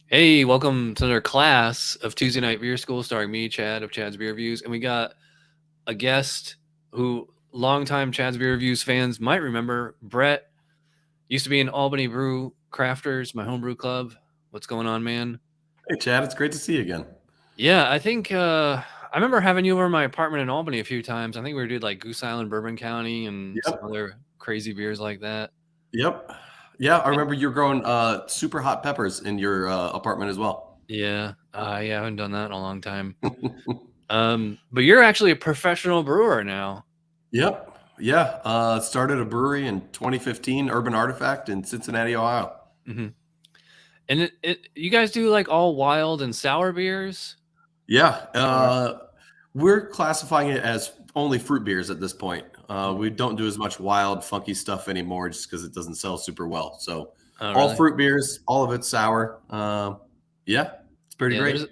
Hey, welcome to another class of Tuesday Night Beer School, starring me, Chad of Chad's Beer Reviews, and we got a guest who longtime Chad's Beer Reviews fans might remember. Bret used to be in Albany Brew Crafters, my homebrew club. What's going on, man? Hey, Chad, it's great to see you again. Yeah, I think I remember having you over in my apartment in Albany a few times. I think we did like Goose Island, Bourbon County, and some Yep. other crazy beers like that. Yep. Yeah, I remember you were growing super hot peppers in your apartment as well. Yeah, I haven't done that in a long time. But you're actually a professional brewer now. Yep. Yeah. Started a brewery in 2015, Urban Artifact in Cincinnati, Ohio. Hmm. And you guys do like all wild and sour beers? Yeah. Or We're classifying it as only fruit beers at this point. Mhm. We don't do as much wild, funky stuff anymore just because it doesn't sell super well. So Oh, all really? fruit beers, all of it's sour. Yeah, it's pretty Yeah, great.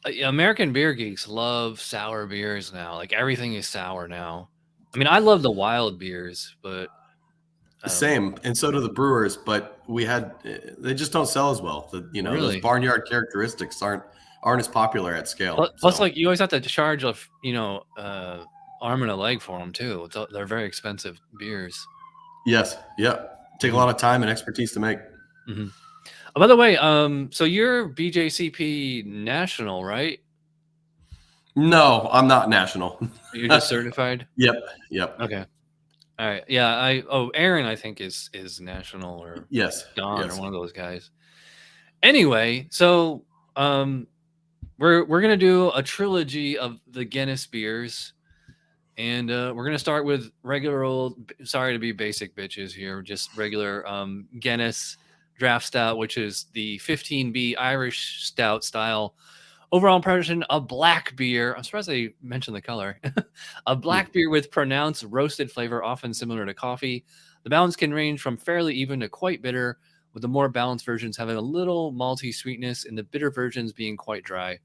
there's American beer geeks love sour beers now. Like everything is sour now. I mean, I love the wild beers, but um, Same, and so do the brewers, but they just don't sell as well. Those really. barnyard characteristics aren't as popular at scale. Plus, So like you always have to charge a arm and a leg for them too. They're very expensive beers. yes, yeah, take a Hmm. lot of time and expertise to make. Hmm. Oh, by the way, so you're BJCP national, right? No, I'm not national. You're just certified. Yep, yep, Okay. All right. Yeah. Aaron, I think is national, or yes, Don, or yes. one of those guys. Anyway, so um, we're gonna do a trilogy of the Guinness beers, and we're gonna start with regular old. Sorry to be basic bitches here, just regular Guinness Draft Stout, which is the 15B Irish Stout style. Overall impression: a black beer. I'm surprised they mentioned the color. A Hmm. black beer with pronounced roasted flavor, often similar to coffee. The balance can range from fairly even to quite bitter, with the more balanced versions having a little malty sweetness and the bitter versions being quite dry.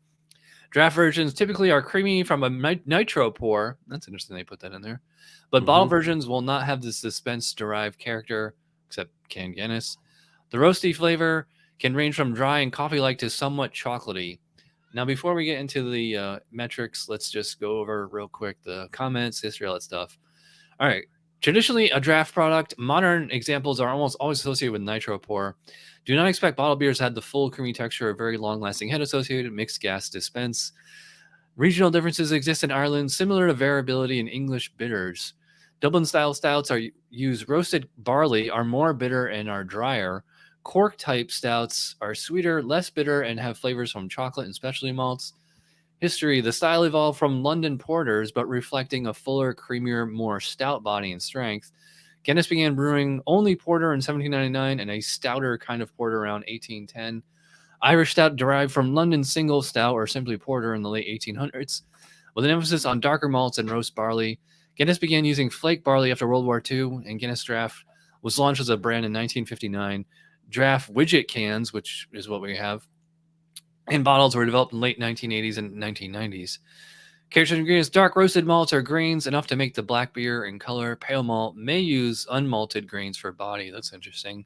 Draft versions typically are creamy from a nitro pour. That's interesting they put that in there. But bottle Hmm. versions will not have this dispense derived character, except canned Guinness. The roasty flavor can range from dry and coffee like to somewhat chocolatey. Now, before we get into the metrics, let's just go over real quick the comments, history, all that stuff. All right. Traditionally a draft product, modern examples are almost always associated with nitro pour. Do not expect bottled beers to have the full creamy texture or very long lasting head associated mixed gas dispense. Regional differences exist in Ireland, similar to variability in English bitters. Dublin style stouts are use roasted barley, are more bitter and are drier. Cork type stouts are sweeter, less bitter, and have flavors from chocolate and specialty malts. History: the style evolved from London porters, but reflecting a fuller, creamier, more stout body and strength. Guinness began brewing only porter in 1799 and a stouter kind of porter around 1810. Irish stout derived from London single stout or simply porter in the late 1800s, with an emphasis on darker malts and roast barley. Guinness began using flake barley after World War II, and Guinness Draft was launched as a brand in 1959. Draft widget cans, which is what we have, and bottles were developed in the late 1980s and 1990s. Characteristic ingredients: dark roasted malts or grains, enough to make the black beer in color. Pale malt may use unmalted grains for body. That's interesting.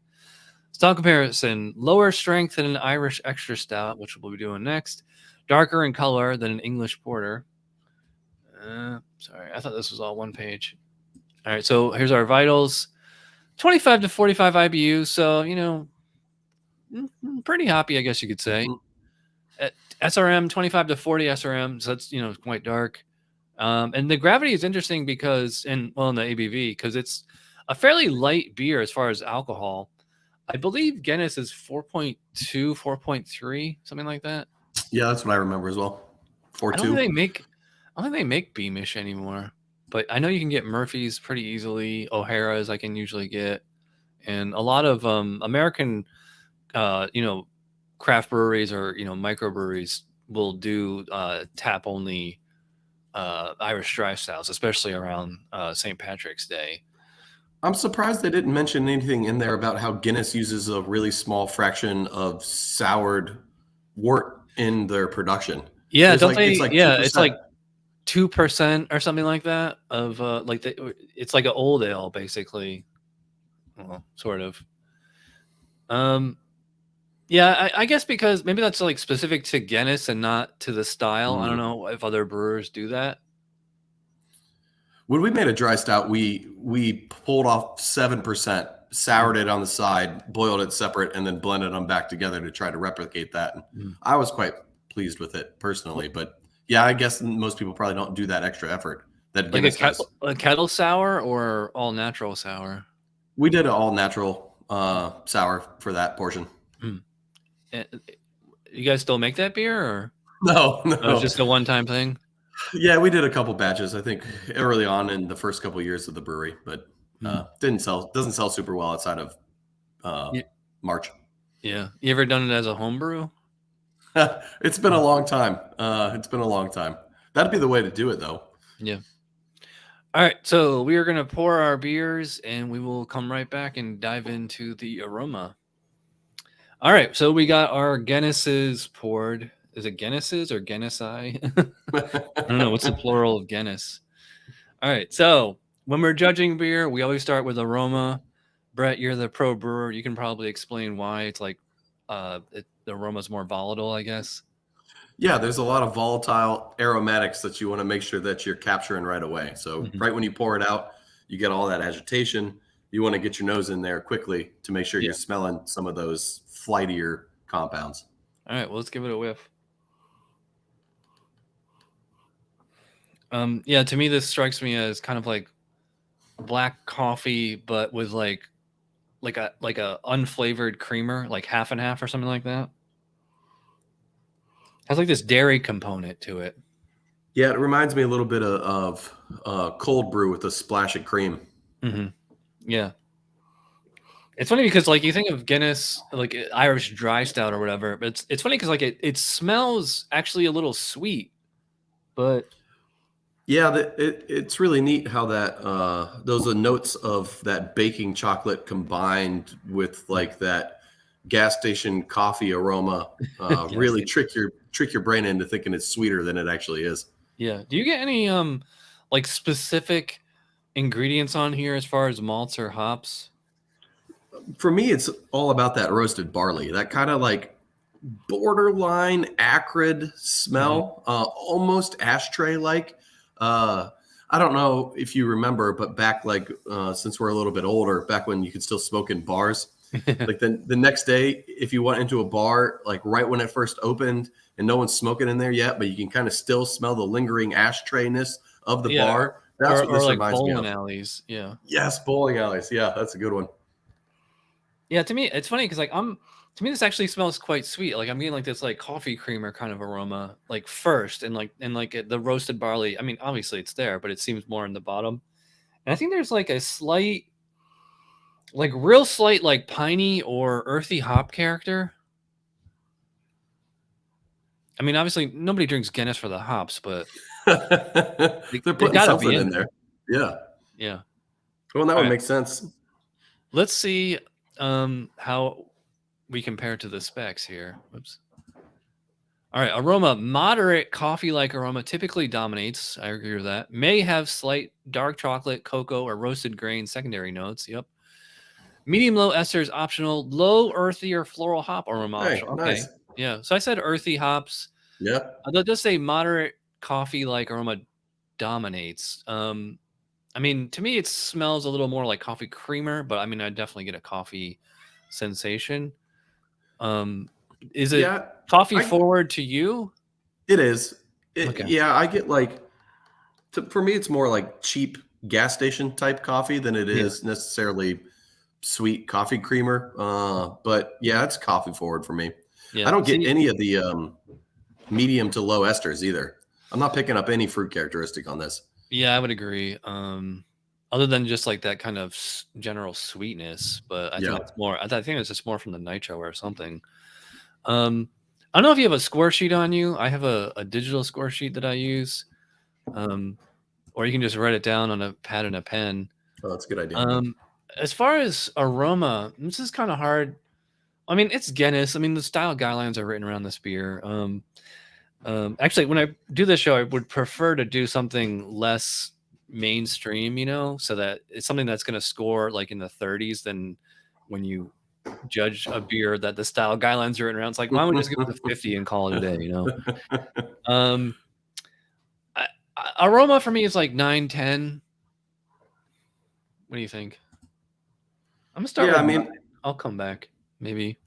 Style comparison: lower strength than an Irish extra stout, which we'll be doing next. Darker in color than an English porter. Sorry, I thought this was all one page. All right, so here's our vitals: 25 to 45 IBU. So pretty hoppy, I guess you could say. Hmm. At SRM 25 to 40 SRM, so that's quite dark. And the gravity is interesting because, in the ABV, because it's a fairly light beer as far as alcohol. I believe Guinness is 4.2, 4.3, something like that. Yeah, that's what I remember as well. Four I don't think they two. make, I don't think they make Beamish anymore, but I know you can get Murphy's pretty easily. O'Hara's I can usually get, and a lot of American, uh, you know, craft breweries or microbreweries will do tap only Irish dry styles, especially around St. Patrick's Day. I'm surprised they didn't mention anything in there about how Guinness uses a really small fraction of soured wort in their production. Yeah, There's don't like it's they? like two Yeah, it's percent. like 2% or something like that of it's like an old ale basically. Well, sort of. Um, Yeah, I guess because maybe that's like specific to Guinness and not to the style. I don't know if other brewers do that. When we made a dry stout, we pulled off 7%, soured it on the side, boiled it separate, and then blended them back together to try to replicate that. And Mm. I was quite pleased with it personally, but yeah, I guess most people probably don't do that extra effort that Like Guinness does. a kettle sour or all natural sour? We did an all natural sour for that portion. Mm. You guys still make that beer, or No, oh, it's no. just a one-time thing? Yeah, we did a couple batches, I think, early on in the first couple of years of the brewery, but Mm. doesn't sell super well outside of Yeah. March. Yeah. You ever done it as a homebrew? It's been a long time. It's been a long time. That'd be the way to do it, though. Yeah. All right. So we are going to pour our beers and we will come right back and dive into the aroma. All right. So we got our Guinnesses poured. Is it Guinnesses or Guinness-I? I don't know. What's the plural of Guinness? All right. So when we're judging beer, we always start with aroma. Bret, you're the pro brewer. You can probably explain why it's like the aroma is more volatile, I guess. Yeah, there's a lot of volatile aromatics that you want to make sure that you're capturing right away. So right when you pour it out, you get all that agitation. You want to get your nose in there quickly to make sure you're smelling some of those flightier compounds. All right, well, let's give it a whiff. Yeah, to me, this strikes me as kind of like black coffee, but with like a unflavored creamer, like half and half or something like that. Has like this dairy component to it. Yeah, it reminds me a little bit of cold brew with a splash of cream. Mm-hmm. Yeah. It's funny because like you think of Guinness, like Irish dry stout or whatever, but it's funny because like it smells actually a little sweet, but yeah, it's really neat how that those are notes of that baking chocolate combined with like that gas station coffee aroma really trick your brain into thinking it's sweeter than it actually is. Yeah. Do you get any like specific ingredients on here as far as malts or hops? For me, it's all about that roasted barley, that kind of like borderline acrid smell, almost ashtray like. I don't know if you remember, but back like since we're a little bit older, back when you could still smoke in bars, like the next day, if you went into a bar, like right when it first opened and no one's smoking in there yet, but you can kind of still smell the lingering ashtrayness of the bar. That's what this like reminds me of. bowling alleys. Yeah. Yes, bowling alleys. Yeah, that's a good one. Yeah, to me, it's funny because like to me this actually smells quite sweet. Like I'm getting like this like coffee creamer kind of aroma like first, and like the roasted barley. I mean, obviously it's there, but it seems more in the bottom. And I think there's like a slight, like real slight, like piney or earthy hop character. I mean, obviously nobody drinks Guinness for the hops, but They're putting something in there. Yeah. Yeah. Well, that would make sense. Let's see how we compare to the specs here. Whoops. All right, aroma, moderate coffee-like aroma typically dominates. I agree with that. May have slight dark chocolate, cocoa, or roasted grain secondary notes. Yep. Medium-low esters optional. Low earthy or floral hop aroma optional. Okay. Nice. Yeah. So I said earthy hops. Yeah. They'll just say moderate coffee-like aroma dominates. I mean, to me, it smells a little more like coffee creamer, but I mean, I definitely get a coffee sensation. Is it coffee forward to you? It is. Yeah, I get like, for me, it's more like cheap gas station type coffee than it is necessarily sweet coffee creamer. But yeah, it's coffee forward for me. Yeah. I don't get any of the medium to low esters either. I'm not picking up any fruit characteristic on this. Yeah, I would agree. Other than just like that kind of general sweetness, but I think it's more. I think it's just more from the nitro or something. I don't know if you have a score sheet on you. I have a digital score sheet that I use, or you can just write it down on a pad and a pen. Oh, that's a good idea. As far as aroma, this is kind of hard. I mean, it's Guinness. I mean, the style guidelines are written around this beer. Actually, when I do this show, I would prefer to do something less mainstream, so that it's something that's going to score like in the 30s than when you judge a beer that the style guidelines are written around. It's like, why don't we just give it a 50 and call it a day, you know? Aroma for me is like 9, 10. What do you think? I'm gonna start. Yeah, with I mean, I'll come back maybe.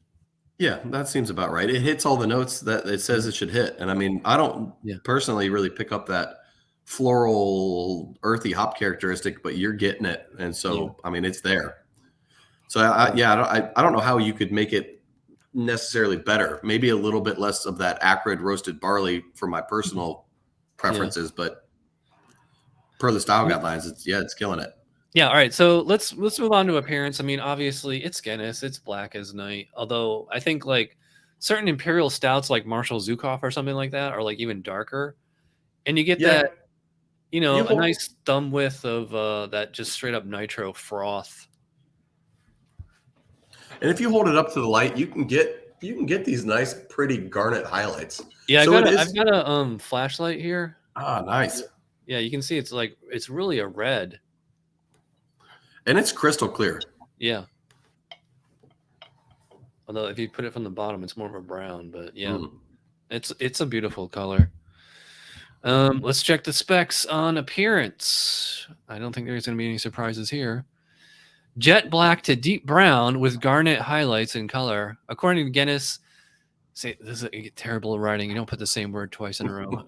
yeah, that seems about right. It hits all the notes that it says it should hit, and I mean, I don't personally really pick up that floral, earthy hop characteristic, but you're getting it, and so I mean, it's there. So I don't know how you could make it necessarily better. Maybe a little bit less of that acrid roasted barley for my personal preferences, but per the style guidelines, it's killing it. Yeah, all right. So let's move on to appearance. I mean, obviously it's Guinness, it's black as night. Although I think like certain imperial stouts like Marshall Zukov or something like that are like even darker. And you get that, you know, a nice thumb width of that just straight up nitro froth. And if you hold it up to the light, you can get these nice, pretty garnet highlights. Yeah, so I've got a flashlight here. Ah, nice. Yeah, you can see it's like it's really a red. And it's crystal clear. Yeah. Although if you put it from the bottom, it's more of a brown, but yeah, it's a beautiful color. Let's check the specs on appearance. I don't think there's going to be any surprises here. Jet black to deep brown with garnet highlights in color. According to Guinness, this is a terrible writing. You don't put the same word twice in a row.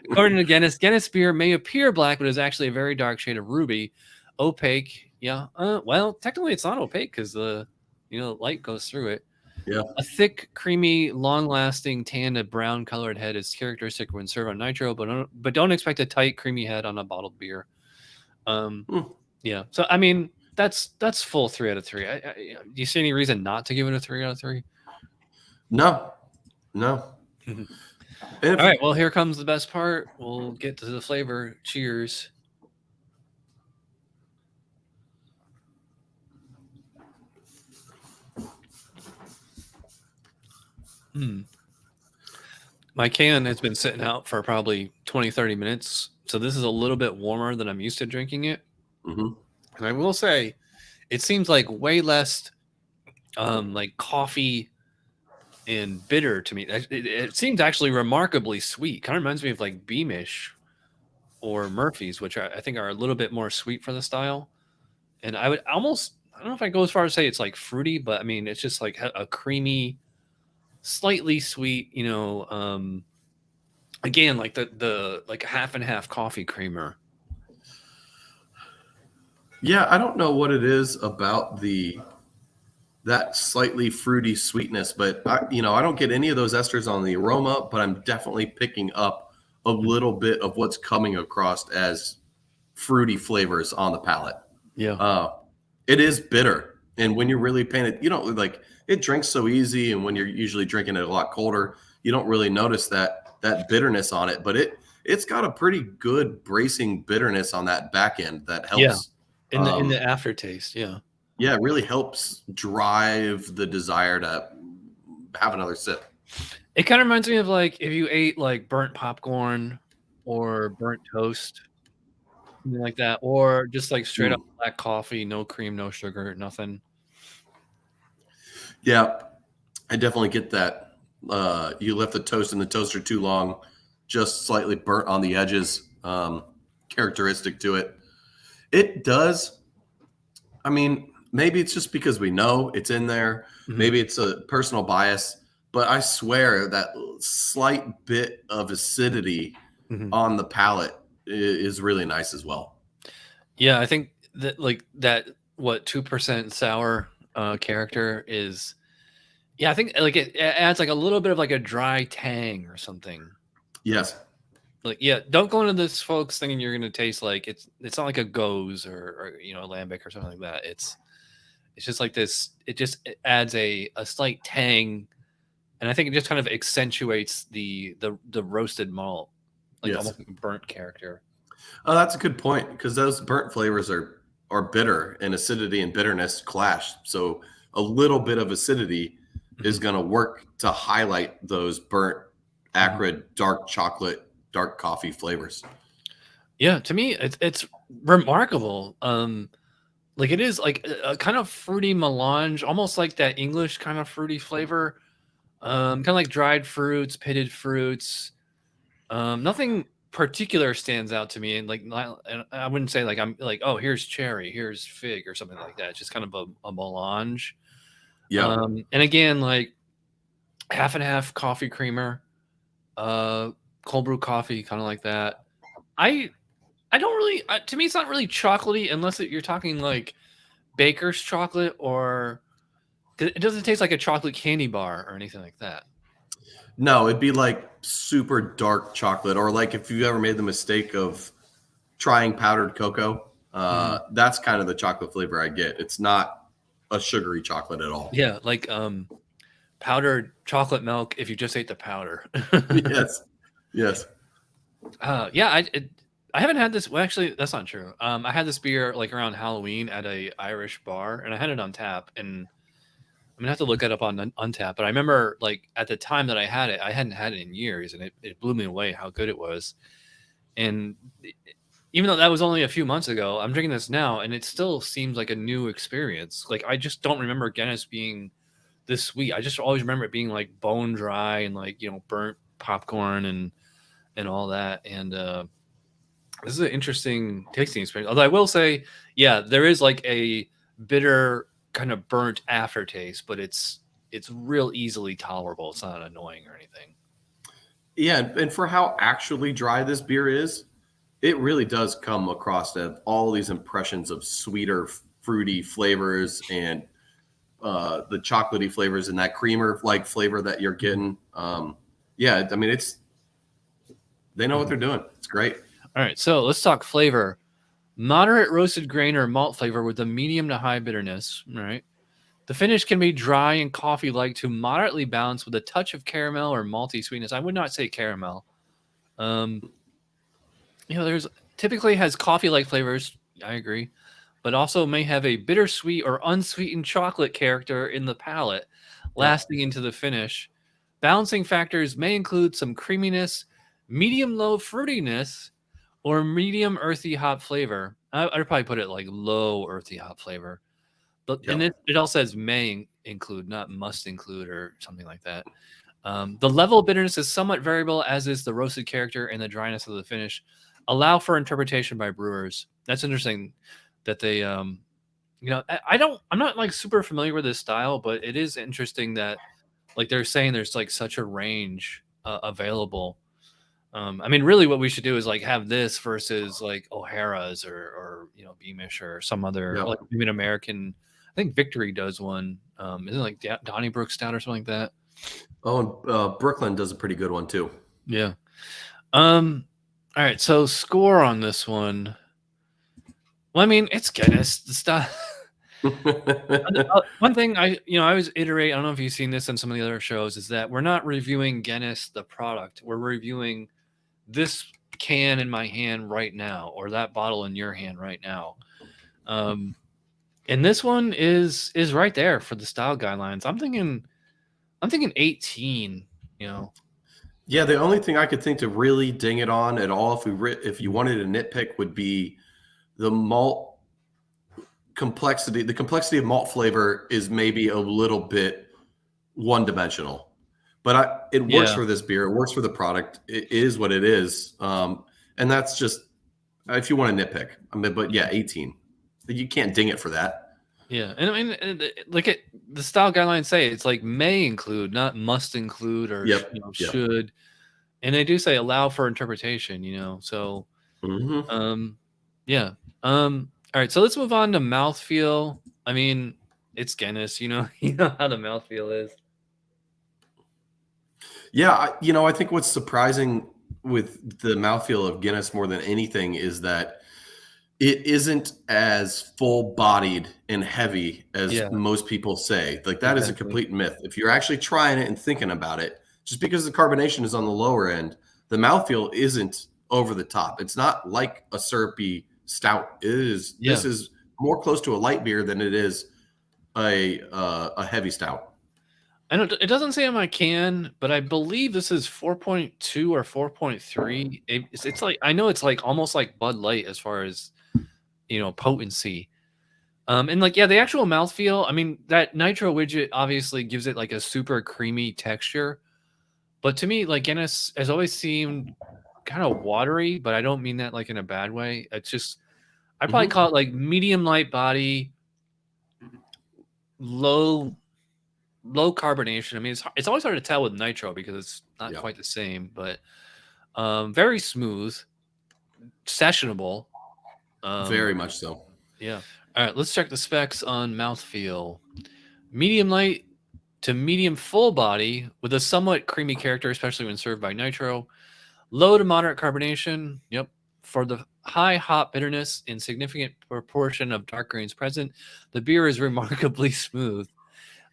According to Guinness beer may appear black, but is actually a very dark shade of ruby. Opaque. Yeah. Well, technically it's not opaque because the light goes through it. Yeah. A thick, creamy, long-lasting tan to brown colored head is characteristic when served on nitro, but don't expect a tight, creamy head on a bottled beer. Yeah. So I mean, that's full 3 out of 3. Do you see any reason not to give it a 3 out of 3? No. All right. Well, here comes the best part. We'll get to the flavor. Cheers. My can has been sitting out for probably 20-30 minutes, so this is a little bit warmer than I'm used to drinking it. And I will say it seems like way less like coffee and bitter to me. It seems actually remarkably sweet. Kind of reminds me of like Beamish or Murphy's, which I think are a little bit more sweet for the style. And I would almost, I don't know if I go as far as say it's like fruity, but I mean, it's just like a creamy, slightly sweet, again, like the like half and half coffee creamer. Yeah, I don't know what it is about that slightly fruity sweetness, but I don't get any of those esters on the aroma, but I'm definitely picking up a little bit of what's coming across as fruity flavors on the palate. Yeah. It is bitter. And when you're really paying it, like it drinks so easy. And when you're usually drinking it a lot colder, you don't really notice that bitterness on it, but it's got a pretty good bracing bitterness on that back end that helps. Yeah. In the aftertaste. Yeah. Yeah. It really helps drive the desire to have another sip. It kind of reminds me of like if you ate like burnt popcorn or burnt toast, something like that, or just like straight up black coffee, no cream, no sugar, nothing. Yeah, I definitely get that. You left the toast in the toaster too long, just slightly burnt on the edges, characteristic to it. It does. I mean, maybe it's just because we know it's in there. Maybe it's a personal bias, but I swear that slight bit of acidity on the palate is really nice as well. Yeah, I think that like that 2% sour character is, yeah, I think like it adds like a little bit of like a dry tang or something. Yes. Like, yeah, don't go into this, folks, thinking you're gonna taste like it's not like a goes or lambic or something like that. It's just like this. It adds a slight tang, and I think it just kind of accentuates the roasted malt, like almost burnt character. Oh, that's a good point, because those burnt flavors are bitter, and acidity and bitterness clash. So a little bit of acidity is going to work to highlight those burnt, acrid, dark chocolate, dark coffee flavors. Yeah, to me, it's remarkable. like it is like a kind of fruity melange, almost like that English kind of fruity flavor. Kind of like dried fruits, pitted fruits. Nothing particular stands out to me, and like and I wouldn't say like I'm like, oh, here's cherry, here's fig, or something like that. It's just kind of a melange. Yeah. And again, like half and half coffee creamer, cold brew coffee, kind of like that. I don't really. To me, it's not really chocolatey unless you're talking like baker's chocolate, or 'cause it doesn't taste like a chocolate candy bar or anything like that. No, it'd be like super dark chocolate, or like if you ever made the mistake of trying powdered cocoa, that's kind of the chocolate flavor I get. It's not a sugary chocolate at all. Yeah, like powdered chocolate milk if you just ate the powder. Yes. Yes. Yeah, I haven't had this. Well, actually, that's not true. I had this beer like around Halloween at a Irish bar, and I had it on tap. And I'm gonna have to look it up on Untap. But I remember like at the time that I had it, I hadn't had it in years, and it blew me away how good it was. And even though that was only a few months ago, I'm drinking this now, and it still seems like a new experience. Like I just don't remember Guinness being this sweet. I just always remember it being like bone dry and like burnt popcorn and all that. And this is an interesting tasting experience. Although I will say, yeah, there is like a bitter kind of burnt aftertaste, but it's real easily tolerable. It's not annoying or anything. Yeah, and for how actually dry this beer is, it really does come across as all these impressions of sweeter, fruity flavors and the chocolatey flavors and that creamer like flavor that you're getting. Yeah, I mean they know what they're doing. It's great. All right, so let's talk flavor. Moderate roasted grain or malt flavor with a medium to high bitterness. All right. The finish can be dry and coffee-like to moderately balanced with a touch of caramel or malty sweetness. I would not say caramel. There's typically has coffee-like flavors. I agree, but also may have a bittersweet or unsweetened chocolate character in the palate, lasting into the finish. Balancing factors may include some creaminess, medium-low fruitiness, or medium earthy hop flavor. I'd probably put it like low earthy hop flavor. But and it also says may include, not must include, or something like that. The level of bitterness is somewhat variable, as is the roasted character and the dryness of the finish. Allow for interpretation by brewers. That's interesting that they, I'm not like super familiar with this style, but it is interesting that like they're saying there's like such a range available. I mean, really, what we should do is like have this versus like O'Hara's or Beamish or some other like even American. I think Victory does one. Isn't it like Donnybrook Stout or something like that? Oh, and Brooklyn does a pretty good one too. Yeah. All right. So score on this one. Well, I mean, it's Guinness. The stuff. One thing I always iterate. I don't know if you've seen this on some of the other shows. Is that we're not reviewing Guinness the product. We're reviewing this can in my hand right now, or that bottle in your hand right now. And this one is right there for the style guidelines. I'm thinking 18. Yeah, the only thing I could think to really ding it on at all, if you wanted a nitpick, would be the malt complexity. The complexity of malt flavor is maybe a little bit one-dimensional, but it works for this beer. It works for the product. It is what it is, and that's just if you want to nitpick. I mean, but yeah, 18. You can't ding it for that. Yeah, and I mean, look at the style guidelines say it's like may include, not must include, or should, and they do say allow for interpretation. So yeah. All right, so let's move on to mouthfeel. I mean, it's Guinness. You know how the mouthfeel is. Yeah, I think what's surprising with the mouthfeel of Guinness more than anything is that it isn't as full-bodied and heavy as most people say. Like that is a complete myth. If you're actually trying it and thinking about it, just because the carbonation is on the lower end, the mouthfeel isn't over the top. It's not like a syrupy stout. This is more close to a light beer than it is a heavy stout. I know it doesn't say on my can, but I believe this is 4.2 or 4.3. It's like, I know it's like almost like Bud Light as far as potency. And like, yeah, the actual mouthfeel, I mean, that nitro widget obviously gives it like a super creamy texture. But to me, like Guinness has always seemed kind of watery, but I don't mean that like in a bad way. It's just, I'd probably call it like medium light body, low carbonation. I mean, it's always hard to tell with nitro because it's not quite the same, but very smooth, sessionable. Very much so. Yeah. All right, let's check the specs on mouthfeel. Medium light to medium full body with a somewhat creamy character, especially when served by nitro. Low to moderate carbonation. Yep. For the high hop bitterness and significant proportion of dark grains present, the beer is remarkably smooth.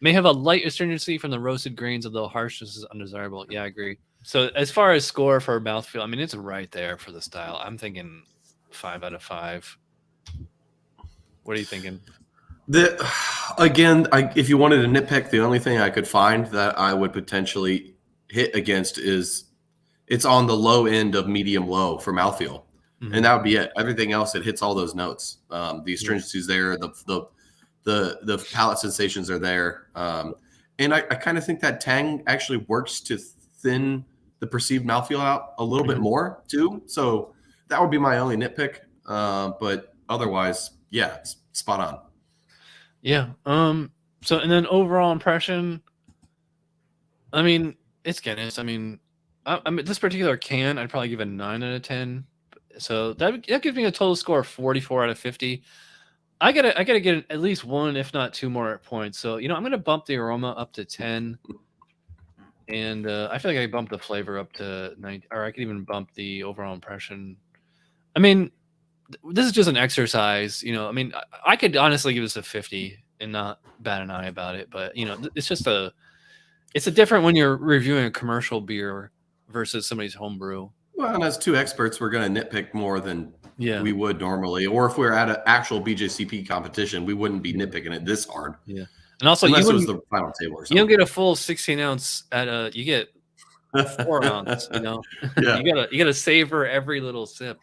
May have a light astringency from the roasted grains, although harshness is undesirable. Yeah, I agree. So as far as score for mouthfeel, I mean, it's right there for the style. I'm thinking 5 out of 5. What are you thinking? If you wanted to nitpick, the only thing I could find that I would potentially hit against is it's on the low end of medium low for mouthfeel. And that would be it. Everything else, it hits all those notes. The astringency's there, the palate sensations are there. And I kind of think that tang actually works to thin the perceived mouthfeel out a little bit more too. So that would be my only nitpick. But otherwise, yeah, it's spot on. Yeah. So, and then overall impression, I mean, it's Guinness. I mean, this particular can, I'd probably give a 9 out of 10. So that gives me a total score of 44 out of 50. I gotta get at least 1, if not 2 more points. So, I'm going to bump the aroma up to 10. And I feel like I bumped the flavor up to 9, or I could even bump the overall impression. I mean, this is just an exercise, I mean, I could honestly give this a 50 and not bat an eye about it, but it's a different when you're reviewing a commercial beer versus somebody's home brew. Well, and as 2 experts, we're going to nitpick more than we would normally, or if we're at an actual BJCP competition, we wouldn't be nitpicking it this hard. Yeah, and also unless it was the final table or something. You don't get a full 16 ounce you get 4 ounce. Yeah. you gotta savor every little sip.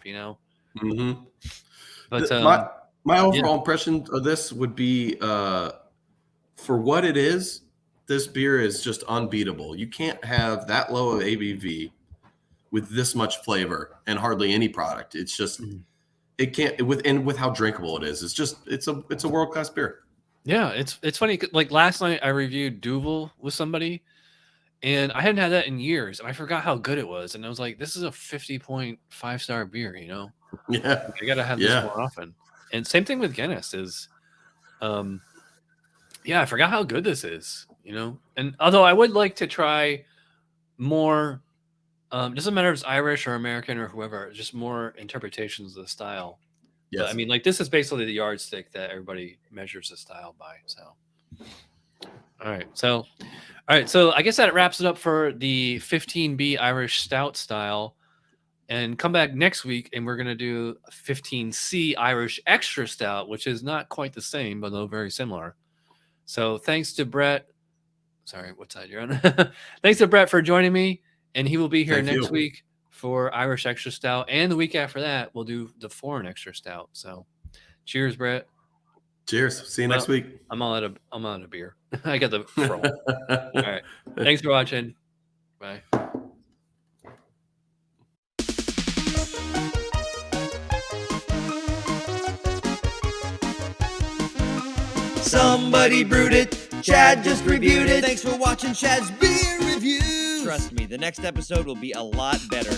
But my overall impression of this would be, for what it is, this beer is just unbeatable. You can't have that low of ABV with this much flavor and hardly any product. It's just it can't with how drinkable it is. It's a world-class beer. Yeah, it's funny. Like last night, I reviewed _𝗿𝗏 with somebody, and I hadn't had that in years, and I forgot how good it was. And I was like, "This is a 50.5-star beer." Yeah, I gotta have this more often. And same thing with Guinness is, I forgot how good this is. And although I would like to try more, doesn't matter if it's Irish or American or whoever, just more interpretations of the style. Yes. But, I mean, like this is basically the yardstick that everybody measures the style by. So, all right. So I guess that wraps it up for the 15B Irish Stout style. And come back next week, and we're going to do 15C Irish Extra Stout, which is not quite the same, but though very similar. So thanks to Bret. Sorry, what side you're on? Thanks to Bret for joining me, and he will be here next week for Irish Extra Stout, and the week after that we'll do the foreign Extra Stout. So, cheers, Bret. Cheers. See you next week. I'm all out of beer. I got the throw. All right. Thanks for watching. Bye. Somebody brewed it. Chad just reviewed it. Thanks for watching Chad's beer review. Trust me, the next episode will be a lot better.